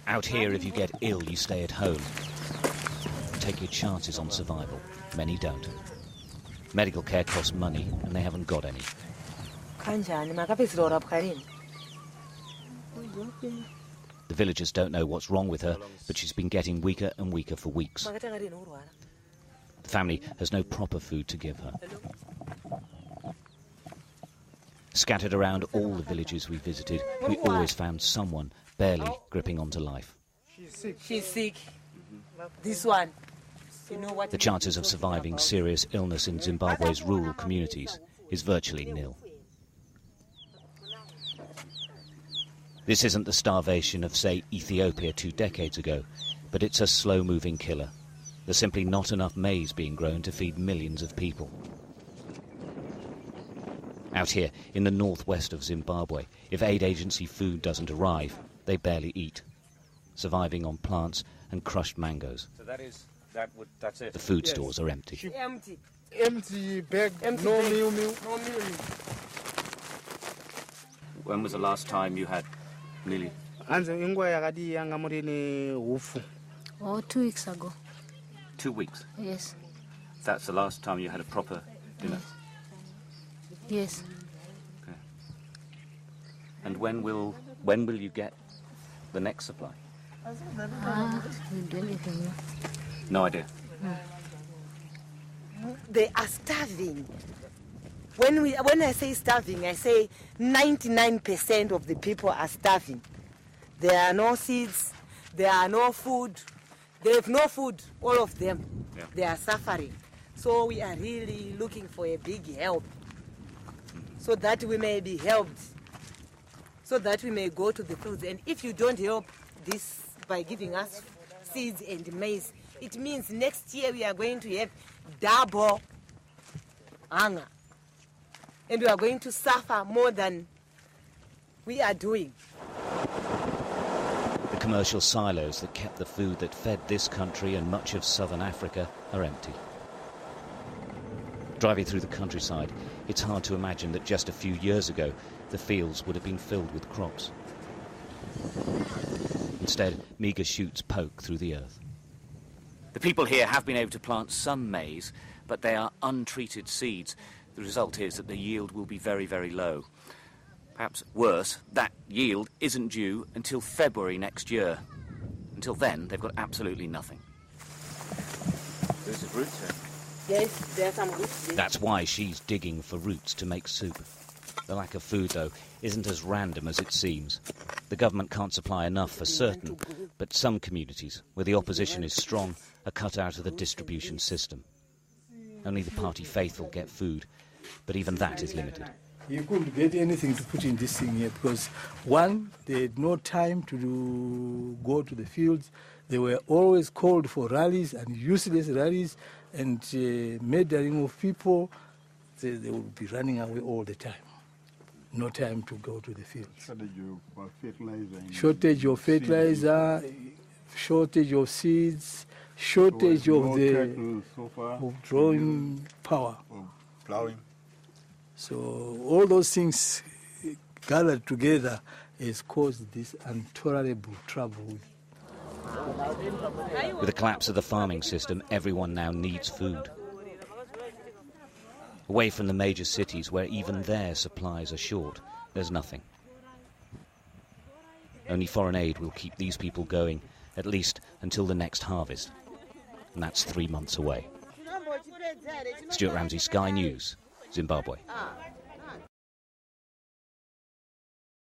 Out here, if you get ill, you stay at home. Take your chances on survival. Many don't. Medical care costs money, and they haven't got any. The villagers don't know what's wrong with her, but she's been getting weaker and weaker for weeks. The family has no proper food to give her. Scattered around all the villages we visited, we always found someone barely gripping onto life. She's sick. This one. You know what? The chances of surviving serious illness in Zimbabwe's rural communities is virtually nil. This isn't the starvation of, say, Ethiopia 2 decades ago, but it's a slow-moving killer. There's simply not enough maize being grown to feed millions of people. Out here, in the northwest of Zimbabwe, if aid agency food doesn't arrive, they barely eat, surviving on plants and crushed mangoes. So that's it. The food stores are empty. Empty. Empty bag, Empty no bag. meal. No meal. When was the last time you had nearly? Oh, 2 weeks ago. 2 weeks? Yes. That's the last time you had a proper dinner? Yes. Okay. And when will you get the next supply? We don't even know. No idea. They are starving. When I say starving, I say 99% of the people are starving. There are no seeds, there are no food. They have no food, all of them. Yeah. They are suffering. So we are really looking for a big help so that we may be helped, so that we may go to the fields. And if you don't help this by giving us seeds and maize, it means next year we are going to have double hunger. And we are going to suffer more than we are doing. The commercial silos that kept the food that fed this country and much of southern Africa are empty. Driving through the countryside, it's hard to imagine that just a few years ago the fields would have been filled with crops. Instead, meagre shoots poke through the earth. The people here have been able to plant some maize, but they are untreated seeds. The result is that the yield will be very, very low. Perhaps worse, that yield isn't due until February next year. Until then, they've got absolutely nothing. There's a roots here. Yes, there are some roots. That's why she's digging for roots to make soup. The lack of food, though, isn't as random as it seems. The government can't supply enough for certain, but some communities, where the opposition is strong, are cut out of the distribution system. Only the party faithful get food, but even that is limited. You couldn't get anything to put in this thing here because, one, they had no time to go to the fields. They were always called for rallies and useless rallies and murdering of people. They would be running away all the time. No time to go to the fields. Shortage of fertilizer, shortage of seeds, shortage of drawing power. Plowing. So all those things gathered together has caused this intolerable trouble. With the collapse of the farming system, everyone now needs food. Away from the major cities, where even their supplies are short, there's nothing. Only foreign aid will keep these people going, at least until the next harvest. And that's 3 months away. Stuart Ramsay, Sky News, Zimbabwe.